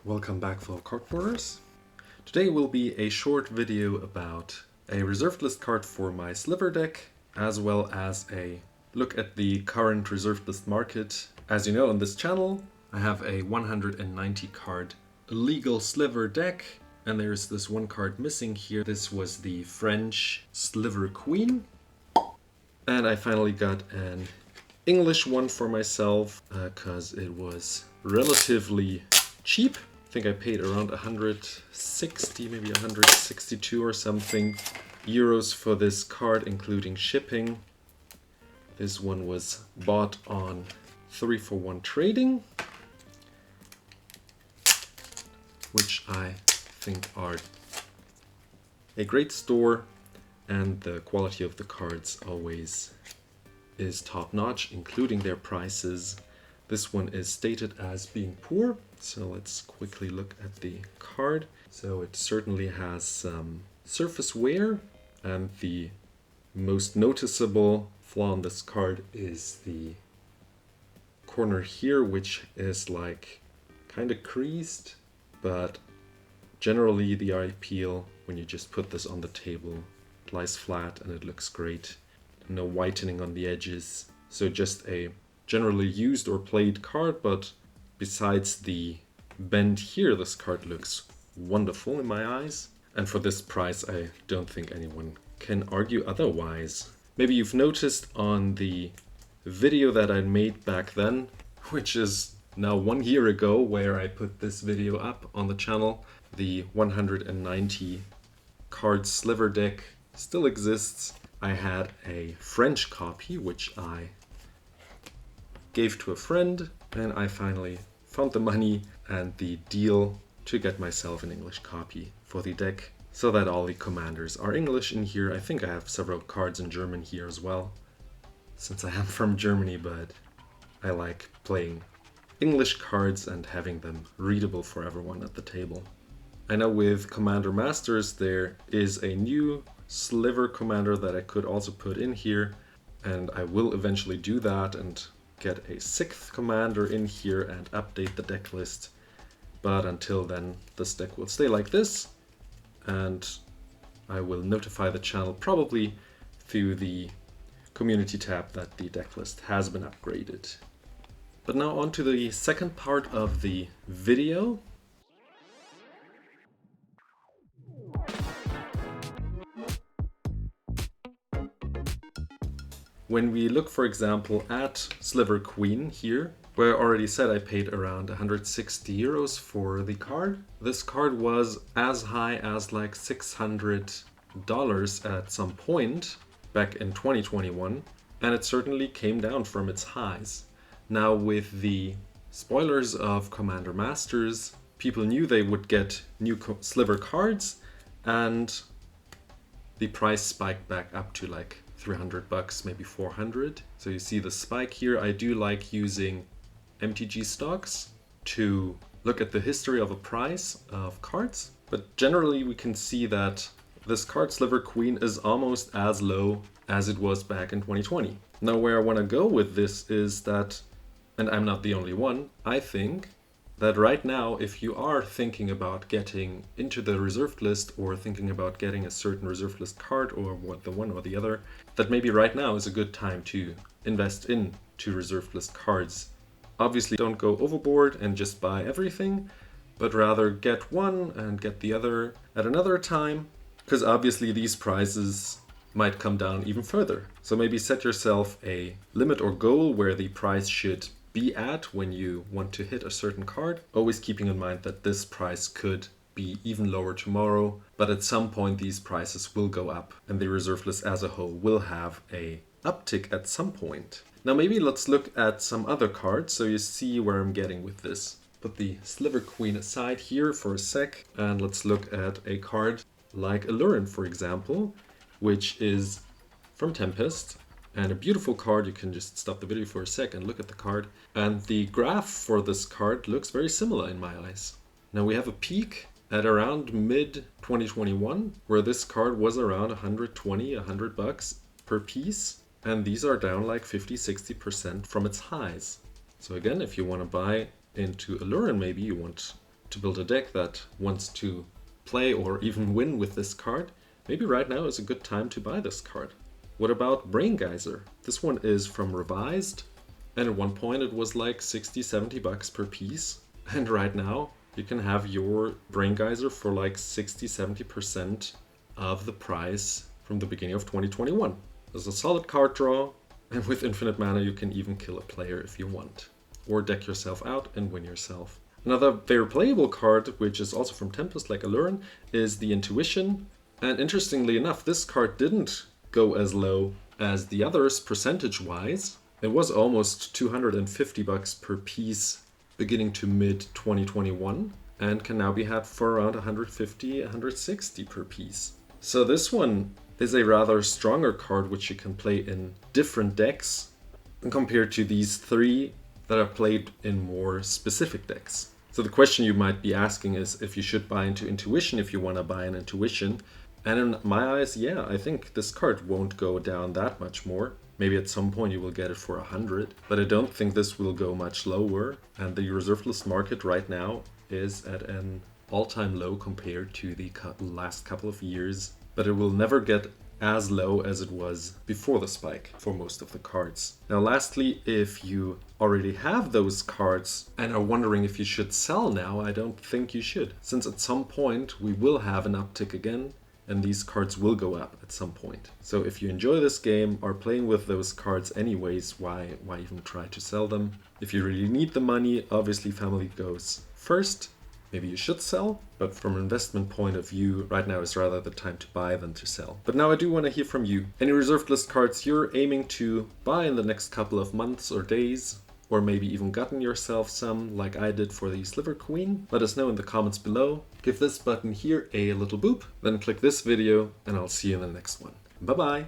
Welcome back, fellow cardboarders. Today will be a short video about a reserved list card for my Sliver deck, as well as a look at the current reserved list market. As you know, on this channel, I have a 190 card illegal Sliver deck, and there's this one card missing here. This was the French Sliver Queen, and I finally got an English one for myself because it was relatively cheap. I think I paid around 160, maybe 162 or something euros for this card, including shipping. This one was bought on 3-for-1 trading, which I think are a great store, and the quality of the cards always is top-notch, including their prices. This one is stated as being poor, so let's quickly look at the card. So it certainly has some surface wear, and the most noticeable flaw on this card is the corner here, which is like kind of creased, but generally the eye appeal when you just put this on the table, it lies flat and it looks great. No whitening on the edges, so just a generally used or played card, but besides the bend here, this card looks wonderful in my eyes. And for this price, I don't think anyone can argue otherwise. Maybe you've noticed on the video that I made back then, which is now 1 year ago, where I put this video up on the channel, the 190 card Sliver deck still exists. I had a French copy, which I gave to a friend, and I finally found the money and the deal to get myself an English copy for the deck, so that all the commanders are English in here. I think I have several cards in German here as well, since I am from Germany, but I like playing English cards and having them readable for everyone at the table. I know with Commander Masters there is a new Sliver commander that I could also put in here, and I will eventually do that and get a 6th commander in here and update the deck list. But until then, this deck will stay like this, and I will notify the channel probably through the community tab that the deck list has been upgraded. But now on to the second part of the video. When we look, for example, at Sliver Queen here, where I already said I paid around 160 euros for the card. This card was as high as like $600 at some point back in 2021, and it certainly came down from its highs. Now with the spoilers of Commander Masters, people knew they would get new Sliver cards, and the price spiked back up to like $300, maybe 400. So you see the spike here. I do like using MTG stocks to look at the history of a price of cards, but generally we can see that this card Sliver Queen is almost as low as it was back in 2020. Now where I want to go with this is that, and I'm not the only one, I think that right now, if you are thinking about getting into the reserved list or thinking about getting a certain reserved list card or what the one or the other, that maybe right now is a good time to invest into reserved list cards. Obviously, don't go overboard and just buy everything, but rather get one and get the other at another time, because obviously these prices might come down even further. So maybe set yourself a limit or goal where the price should be at when you want to hit a certain card, always keeping in mind that this price could be even lower tomorrow, but at some point these prices will go up and the reserve list as a whole will have a uptick at some point. Now maybe let's look at some other cards so you see where I'm getting with this. Put the Sliver Queen aside here for a sec, and let's look at a card like Allurin, for example, which is from Tempest. And a beautiful card. You can just stop the video for a sec and look at the card. And the graph for this card looks very similar in my eyes. Now we have a peak at around mid 2021, where this card was around 120, $100 per piece. And these are down like 50-60% from its highs. So again, if you want to buy into Allurin, maybe you want to build a deck that wants to play or even win with this card, maybe right now is a good time to buy this card. What about Brain Geyser? This one is from Revised, and at one point it was like 60-70 bucks per piece. And right now you can have your Brain Geyser for like 60-70% of the price from the beginning of 2021. There's a solid card draw, and with infinite mana you can even kill a player if you want. Or deck yourself out and win yourself. Another very playable card, which is also from Tempest like Allurn, is the Intuition. And interestingly enough, this card didn't go as low as the others percentage-wise. It was almost 250 bucks per piece beginning to mid 2021 and can now be had for around 150-160 per piece. So this one is a rather stronger card which you can play in different decks compared to these three that are played in more specific decks. So the question you might be asking is if you should buy into Intuition if you want to buy an Intuition. And in my eyes, yeah, I think this card won't go down that much more. Maybe at some point you will get it for 100, but I don't think this will go much lower. And the reserved list market right now is at an all-time low compared to the last couple of years. But it will never get as low as it was before the spike for most of the cards. Now lastly, if you already have those cards and are wondering if you should sell now, I don't think you should. Since at some point we will have an uptick again, and these cards will go up at some point. So if you enjoy this game, are playing with those cards anyways, why even try to sell them? If you really need the money, obviously family goes first. Maybe you should sell, but from an investment point of view, right now is rather the time to buy than to sell. But now I do want to hear from you. Any reserved list cards you're aiming to buy in the next couple of months or days? Or maybe even gotten yourself some like I did for the Sliver Queen? Let us know in the comments below. Give this button here a little boop, then click this video, and I'll see you in the next one. Bye bye!